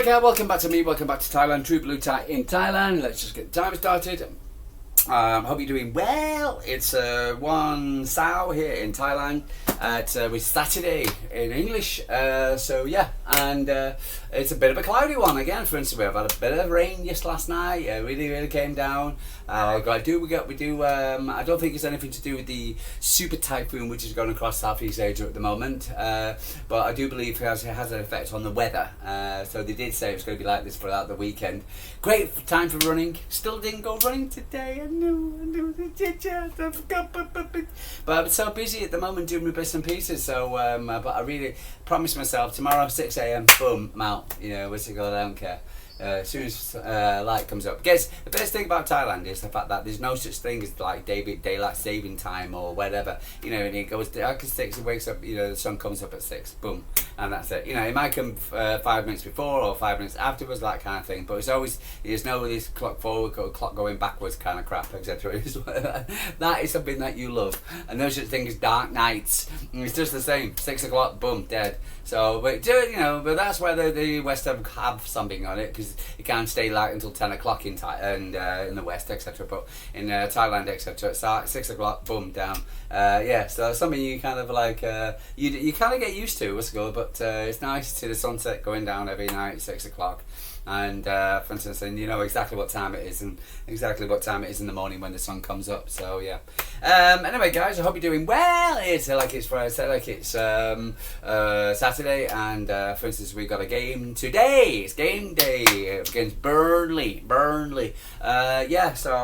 Okay, welcome back to me, welcome back to Thailand, True Blue Tie in Thailand. Let's just get the time started. Hope you're doing well. It's one Sal here in Thailand. It's Saturday in English. So yeah, and it's a bit of a cloudy one again. For instance, we've had a bit of rain just last night. Really came down. I don't think it's anything to do with the super typhoon which is going across Southeast Asia at the moment. But I do believe it has an effect on the weather. So they did say it's going to be like this throughout the weekend. Great time for running. Still didn't go running today. I know. But I'm so busy at the moment doing my bits and pieces. So, but I really promised myself tomorrow 6 a.m. Boom, I'm out. You know, what's it called? I don't care. As soon as light comes up. Guess the best thing about Thailand is the fact that there's no such thing as like daylight saving time or whatever. You know, and it goes dark at 6, it wakes up, you know, the sun comes up at 6, boom, and that's it. You know, it might come 5 minutes before or 5 minutes afterwards, that kind of thing. But it's always, there's no this clock forward or clock going backwards kind of crap, etc. That is something that you love. And no such thing as dark nights. It's just the same. 6 o'clock, boom, dead. So, but but that's where the West have something on it, because it can't stay light until 10 o'clock in the West, etc. But in Thailand, etc., it's 6 o'clock, boom, down. So something you kind of like, you kind of get used to, what's good, but it's nice to see the sunset going down every night at 6 o'clock. And for instance, and you know exactly what time it is, and exactly what time it is in the morning when the sun comes up. So yeah. Anyway, guys, I hope you're doing well. It's Saturday, and for instance, we've got a game today. It's game day against Burnley. So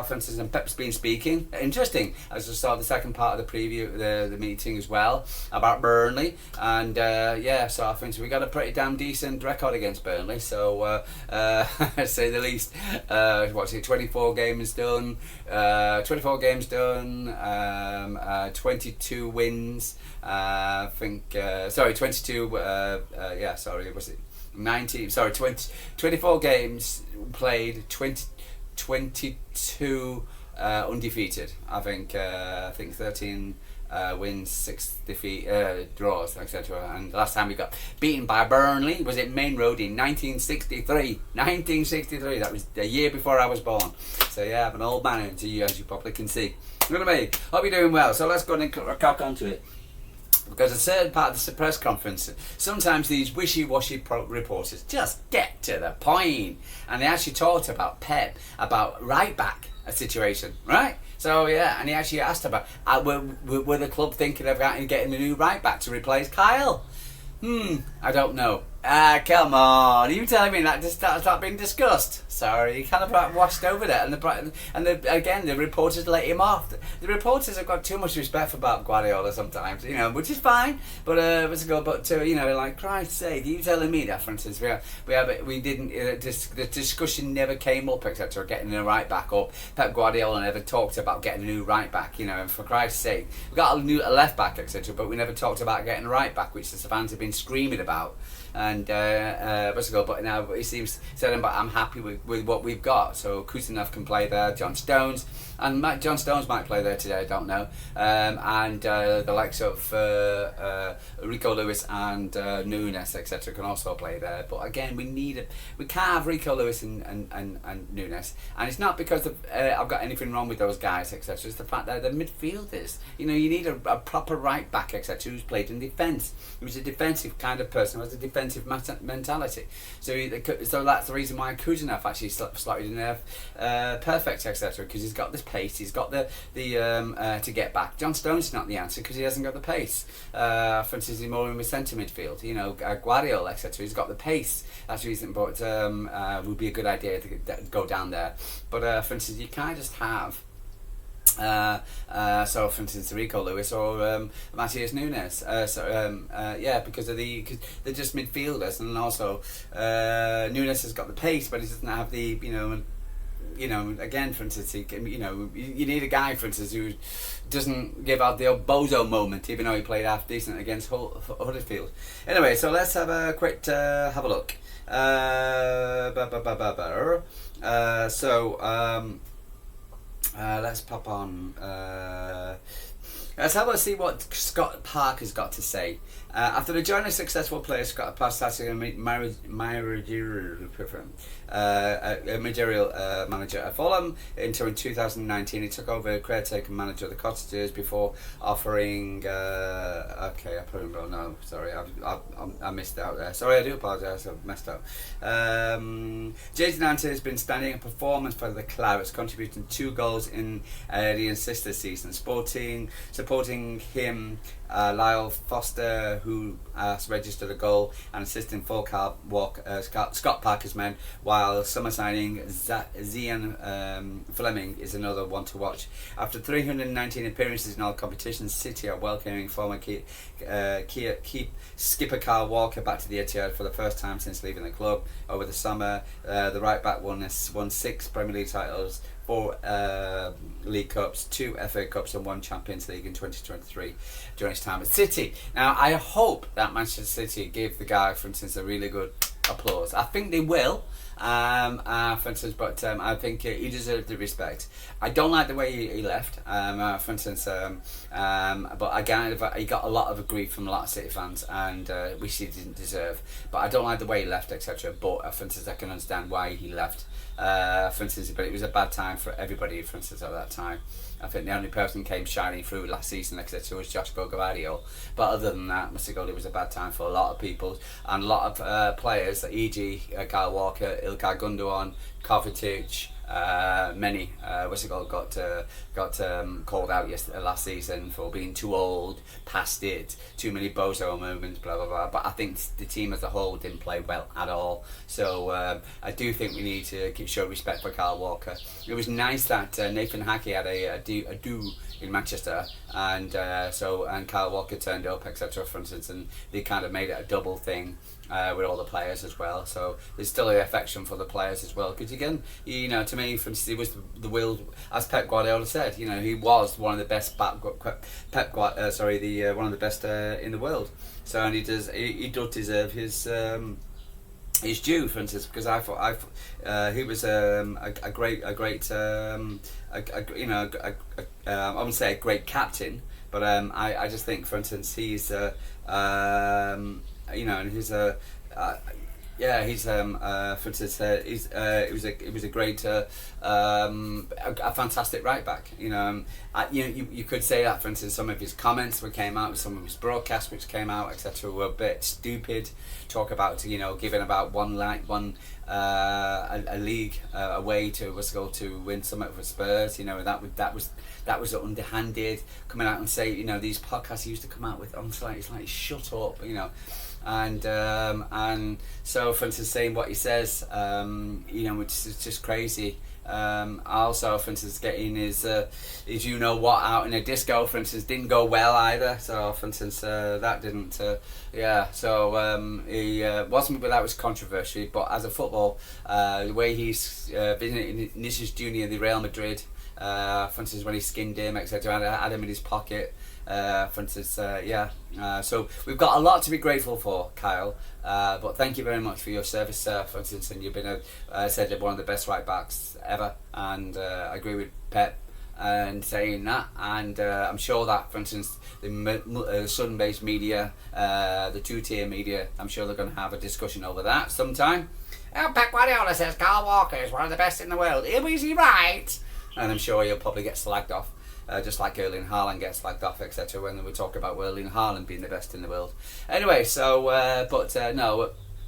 for instance, and Pep's been speaking. Interesting. I just saw the second part of the preview, the meeting as well about Burnley, and so I think we got a pretty damn decent record against Burnley. So. Say the least. 24 games done. 22 wins. 22. Was it 19? 24 games played. 22 undefeated. I think 13. Wins, 6 draws, etc. And the last time we got beaten by Burnley was at Main Road in 1963. 1963. That was a year before I was born. So yeah, I'm an old man, as you probably can see. You know what I mean? Hope you're doing well. So let's go and crack onto it. Because a certain part of the press conference, sometimes these wishy-washy reporters just get to the point, and they actually talked about Pep, about right back a situation, right? So yeah, and he actually asked about were the club thinking of getting a new right back to replace Kyle? I don't know. Come on, are you telling me that just that's not been discussed? Sorry, he kind of like washed over that, and the reporters let him off. The reporters have got too much respect for Guardiola sometimes, you know, which is fine. But like Christ's sake, are you telling me that, for instance, the discussion never came up, etc. Getting a right back, or Pep Guardiola never talked about getting a new right back, you know. And for Christ's sake, we got a left back, etc. But we never talked about getting a right back, which the fans have been screaming about. And but now he seems saying, but I'm happy with what we've got. So Kusanov can play there, John Stones might play there today, I don't know. And the likes of Rico Lewis and Nunes, etc. can also play there. But again, we can't have Rico Lewis and Nunes, and it's not because I've got anything wrong with those guys, etc. It's the fact that they're midfielders. You know, you need a proper right back, etc. who's played in defence, who's a defensive kind of person, who has a defensive mentality. So that's the reason why Kusanov actually slotted in there perfect, etc. Because he's got this pace, he's got the to get back. John Stones is not the answer because he hasn't got the pace. For instance, he's more in the centre midfield. You know, Guardiola, etc. He's got the pace. That's the reason. But would be a good idea to go down there. But for instance, you can't just have. So for instance, Rico Lewis or Matthias Nunes. Because they're just midfielders, and also Nunes has got the pace, but he doesn't have the again, for instance, you need a guy, for instance, who doesn't give out the bozo moment, even though he played half decent against Huddersfield. Anyway, so let's have a quick have a look. Let's pop on. Let's have a see what Scott Parker's got to say. After joining a successful player, Scott Parker started a managerial manager at Fulham until in 2019. He took over caretaker manager of the Cottagers before offering. Okay, I put him wrong. No, sorry, I missed out there. Sorry, I do apologise. I've messed up. Jason Ante has been standing a performance for the Clarets, contributing 2 goals in the assist this season. Supporting him, Lyle Foster, who has registered a goal and assisting full Carl Scott Parker's men, while summer signing Zian Fleming is another one to watch. After 319 appearances in all competitions, City are welcoming former skipper Carl Walker back to the Etihad for the first time since leaving the club. Over the summer, the right back won 6 Premier League titles, 4 League Cups, 2 FA Cups and 1 Champions League in 2023 during his time at City. Now, I hope that Manchester City give the guy, for instance, a really good applause. I think they will, for instance, but I think he deserved the respect. I don't like the way he left, for instance, but again, he got a lot of grief from a lot of City fans, and which he didn't deserve. But I don't like the way he left, etc. But for instance, I can understand why he left. For instance, but it was a bad time for everybody, for instance, at that time. I think the only person who came shining through last season, etc., was Joshua Gavardio. But other than that, Mr. Gold, it was a bad time for a lot of people and a lot of players, e.g. Kyle Walker, Ilkay Gundogan, Kovacic, many got called out last season for being too old, past it, too many bozo moments, blah blah blah. But I think the team as a whole didn't play well at all. So I do think we need to show respect for Kyle Walker. It was nice that Nathan Hackey had a do in Manchester, and Kyle Walker turned up, etc. For instance, and they kind of made it a double thing. With all the players as well, so there's still an affection for the players as well. Because again, to me, for instance, he was the world, as Pep Guardiola said. He was one of the best one of the best in the world. So and he does deserve his due, for instance, because I thought he was a great I wouldn't say a great captain, but I just think, for instance, he's and he's for instance, it was a great, a fantastic right back. You could say that, for instance, some of his comments which came out, some of his broadcasts which came out, etc., were a bit stupid. Talk about giving about a league away to win something for Spurs. That was underhanded. Coming out and say these podcasts he used to come out with, it's like shut up, and so, for instance, saying what he says, which is just crazy. Also, for instance, getting his out in a disco, for instance, didn't go well either. So, for instance, that didn't. He wasn't without his controversy, but as a football, the way he's visiting Vinicius Junior, the Real Madrid, for instance, when he skinned him, etc., had him in his pocket. For instance, so we've got a lot to be grateful for, Kyle. But thank you very much for your service, for instance, and you've been said one of the best right backs ever, and I agree with Pep and saying that, and I'm sure that, for instance, the Sun-based media, the two-tier media, I'm sure they're going to have a discussion over that sometime. Pep Guardiola says Kyle Walker is one of the best in the world. Is he right? And I'm sure he'll probably get slagged off. Just like Erling Haaland gets slagged off, etc. when we talk about Erling Haaland being the best in the world. Anyway, so,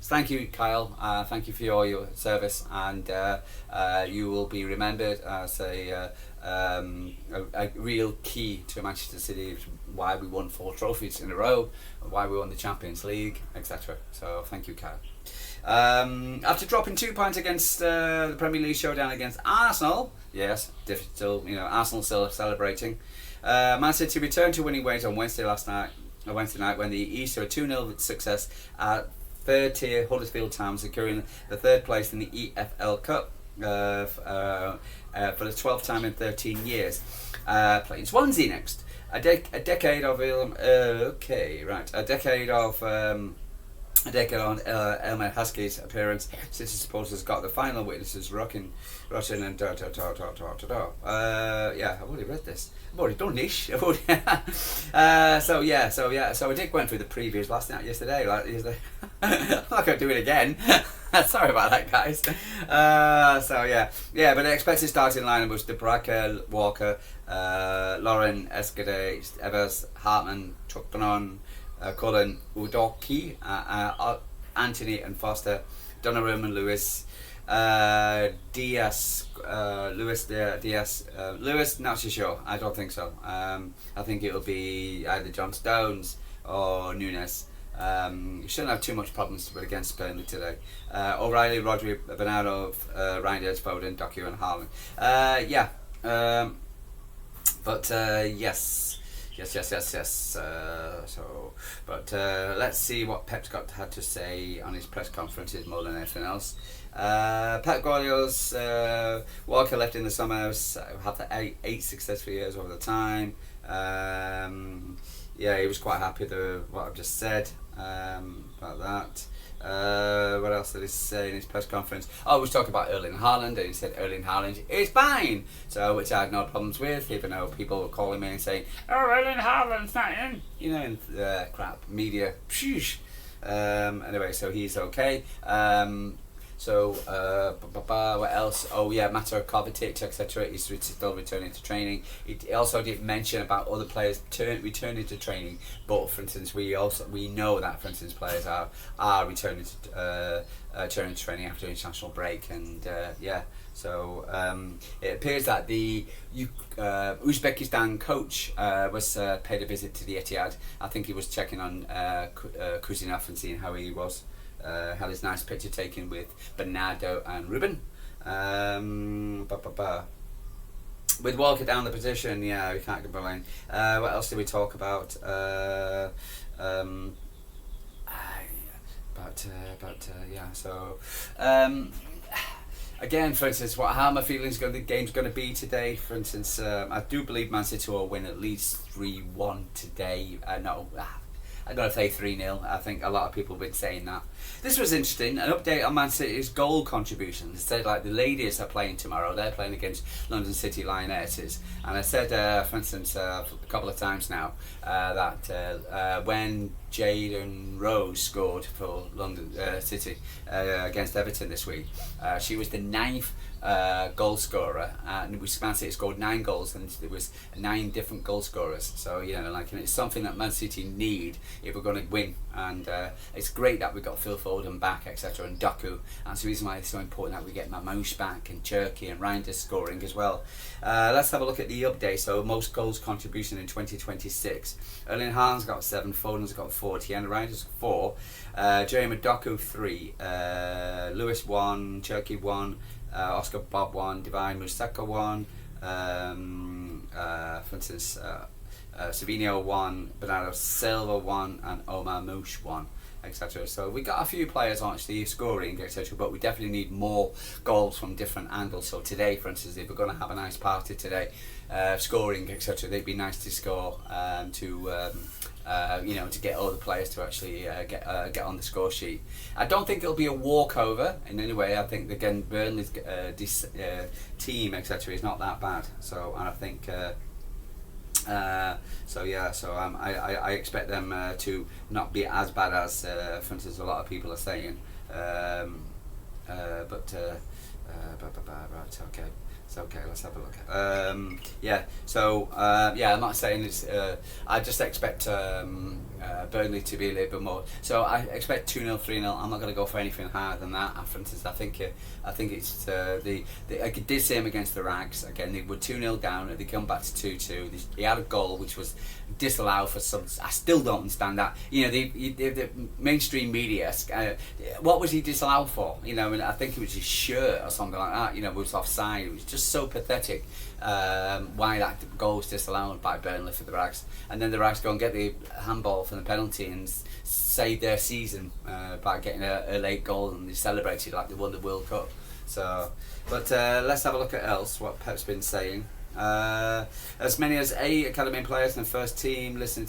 thank you, Kyle. Thank you for your service, and you will be remembered as a real key to Manchester City, why we won 4 trophies in a row, why we won the Champions League, etc. So, thank you, Kyle. After dropping 2 points against the Premier League showdown against Arsenal, yes, still, Arsenal still celebrating. Man City returned to winning ways on Wednesday night when the East a 2-0 success at third tier Huddersfield Town, securing the 3rd place in the EFL Cup for the 12th time in 13 years. Playing Swansea next. A decade of taking on Elmer Husky's appearance. City supporters got the final witnesses Russian and yeah, I've already read this. I've already done this. So I did went through the previews yesterday. I'm not going to do it again. Sorry about that, guys. But the expected starting lineup was DeBruyne, Walker, Lauren, Escade, Evers, Hartman, Chukpanon, Cullen, Udoki, Anthony and Foster, Donnarumma and Lewis, Diaz, Lewis, not so sure. I don't think so. I think it'll be either John Stones or Nunes. You shouldn't have too much problems with against Burnley today. O'Reilly, Rodri, Bernardo, Reinders, Foden, Doku and Haaland. Yes. Let's see what Pep's had to say on his press conferences more than anything else. Pep Guardiola's Walker left in the summer, had the eight successful years over the time. He was quite happy with what I've just said about that. What else did he say in his press conference? Oh, he was talking about Erling Haaland, and he said Erling Haaland is fine. So, which I had no problems with, even though people were calling me and saying, "Oh, Erling Haaland's not in," in crap media. Anyway, so he's okay. What else? Oh yeah, Matter Kovacic, etc. He's still returning to training. He also did mention about other players returning to training, but for instance, we know that for instance players are returning to training after international break, and it appears that the Uzbekistan coach was paid a visit to the Etihad. I think he was checking on Kuzinov and seeing how he was. Had his nice picture taken with Bernardo and Ruben. With Walker down the position, we can't complain. What else did we talk about? Again, for instance, how my feelings the game's going to be today. For instance, I do believe Man City will win at least 3-1 today. I'm going to say 3-0. I think a lot of people have been saying that. This was interesting. An update on Man City's goal contributions. It said like the ladies are playing tomorrow. They're playing against London City Lionesses. And I said, for instance, a couple of times now, that when Jayden Rose scored for London City against Everton this week, she was the 9th goal scorer, and Man City scored 9 goals, and there was 9 different goal scorers. So it's something that Man City need if we're going to win. And it's great that we got Phil Foden back, etc., and Doku. That's the reason why it's so important that we get Mamouche back and Cherky and Reinders scoring as well. Let's have a look at the update. So most goals contribution in 2026. Erling Haaland's got 7, Foden's got 4, Tiana Reinders 4, Jeremy Doku 3, Lewis 1, Cherky 1. Oscar Bob 1, Divine Musaka 1, for instance, Savinho 1, Bernardo Silva 1, and Omar Mouche 1, etc. So we got a few players actually scoring, etc. But we definitely need more goals from different angles. So today, for instance, if we're going to have a nice party today, scoring, etc., they'd be nice to score to get all the players to actually get on the score sheet. I don't think it'll be a walkover in any way. I think again Burnley's team, etc., is not that bad. So, and I think I expect them to not be as bad as, for instance, a lot of people are saying. Right, okay. It's okay, let's have a look. I'm not saying it's. I just expect Burnley to be a little bit more. So I expect 2-0, 3-0. I'm not going to go for anything higher than that. For instance, I think it's I did see him against the Rags. Again, they were 2-0 down. They come back to 2-2. He had a goal which was disallowed for some. I still don't understand that. The mainstream media. What was he disallowed for? I think it was his shirt or something like that. It was offside. It was just so pathetic. Why that goal was disallowed by Burnley for the Rags, and then the Rags go and get the handball from the penalty and save their season by getting a late goal, and they celebrated like they won the World Cup. So, but let's have a look at what Pep's been saying. As many as 8 academy players in the first team. Listen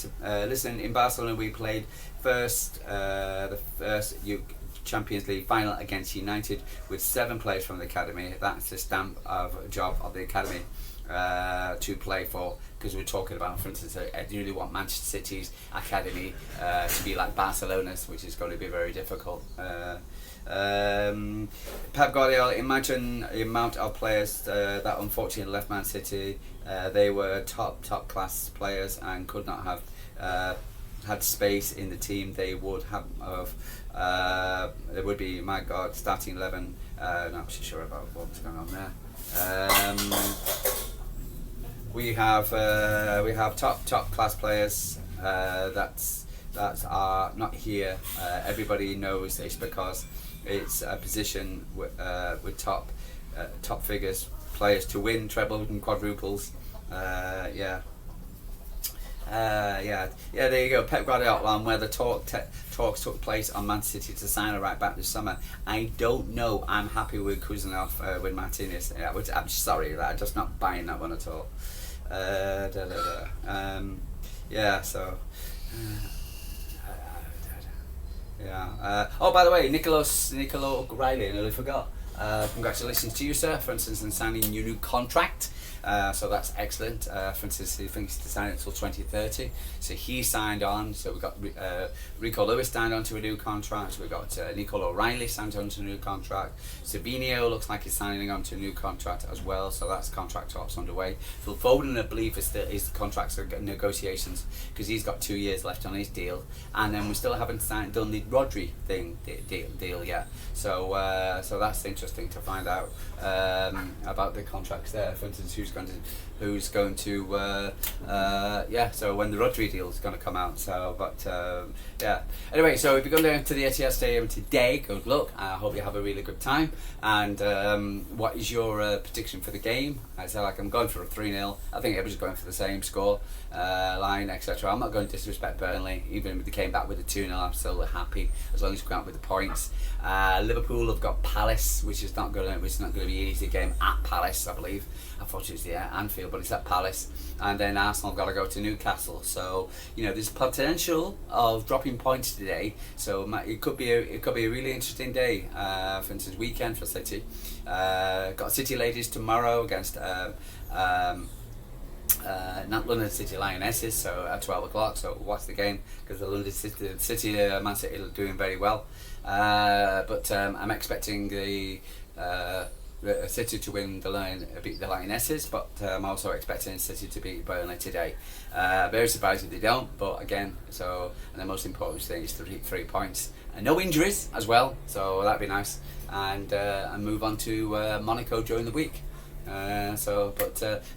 in Barcelona. We played the first Champions League final against United with 7 players from the academy. That's the stamp of job of the academy to play for, because we're talking about, for instance, I really want Manchester City's academy to be like Barcelona's, which is going to be very difficult. Pep Guardiola, imagine the amount of players that unfortunately left Man City. They were top class players and could not have had space in the team. They would have there would be, my God, starting 11. Not actually sure about what was going on there. We have top class players that are not here. Everybody knows this because it's a position with top figures, players to win trebles and quadruples. There you go. Pep Guardiola, on where the talks took place on Man City to sign a right back this summer. I don't know. I'm happy with Kuzanov, with Martinez. I'm sorry, I'm just not buying that one at all. Oh, by the way, Nico Riley, I nearly forgot. Congratulations to you, sir, for instance, in signing your new contract. So that's excellent. For instance, he thinks to sign it until 2030. So he signed on. So we've got Rico Lewis signed on to a new contract. We've got Nico O'Reilly signed on to a new contract. Sabinho looks like he's signing on to a new contract as well. So that's contract talks underway. Phil Foden, I believe, his contracts are negotiations, because he's got 2 years left on his deal. And then we still haven't done the Rodri deal yet. So that's interesting to find out about the contracts there. For instance, who's going to so when the Rodri deal is going to come out. Anyway, so if you go down to the Etihad Stadium today, good luck. I hope you have a really good time. And what is your prediction for the game? I said, I'm going for a 3-0. I think everybody's going for the same score line, etc. I'm not going to disrespect Burnley. Even if they came back with a 2-0, I'm still happy as long as we come out with the points. Liverpool have got Palace, which is not going to be an easy game at Palace, I believe. I thought it was Anfield, but it's at Palace. And then Arsenal have got to go to Newcastle. So there's potential of dropping points today. So it could be a really interesting day. For instance, weekend for City. Got City ladies tomorrow against London City Lionesses. So at 12 o'clock. So watch the game, because the London City Man City are doing very well. But I'm expecting the City to beat the Lionesses, but I'm also expecting City to beat Burnley today. Very surprised if they don't, but again, and the most important thing is 3 points and no injuries as well, so that'd be nice. And move on to Monaco during the week. It's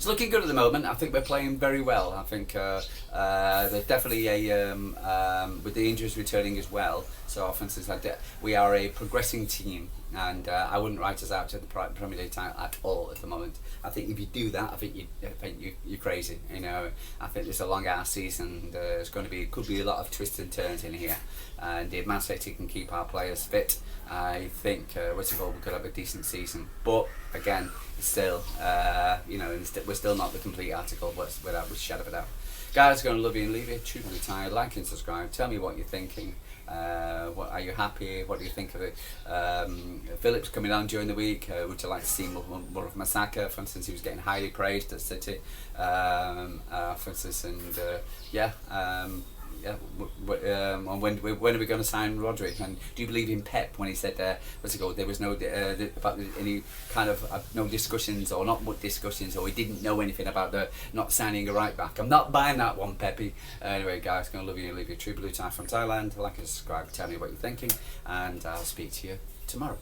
looking good at the moment. I think we're playing very well. I think there's definitely with the injuries returning as well. So, for instance, we are a progressing team, and I wouldn't write us out to the Premier League title at all at the moment. I think if you do that, I think you're crazy. I think it's a long-ass season. Could be a lot of twists and turns in here, and if Man City can keep our players fit, I think we could have a decent season. But again, still, we're still not the complete article, without a shadow of a doubt. Guys, going to love you and leave you. Truly tired. Like and subscribe. Tell me what you're thinking. What are you happy? What do you think of it? Phillips coming on during the week. Would you like to see more of Masaka? For instance, he was getting highly praised at City. For instance, when are we going to sign Rodri? And do you believe in Pep when he said there was no any kind of no discussions, or not much discussions, or he didn't know anything about the not signing a right back? I'm not buying that one, Pepe. Anyway, guys, going to love you and leave you. True Blue Tie from Thailand. Like and subscribe, tell me what you're thinking, and I'll speak to you tomorrow.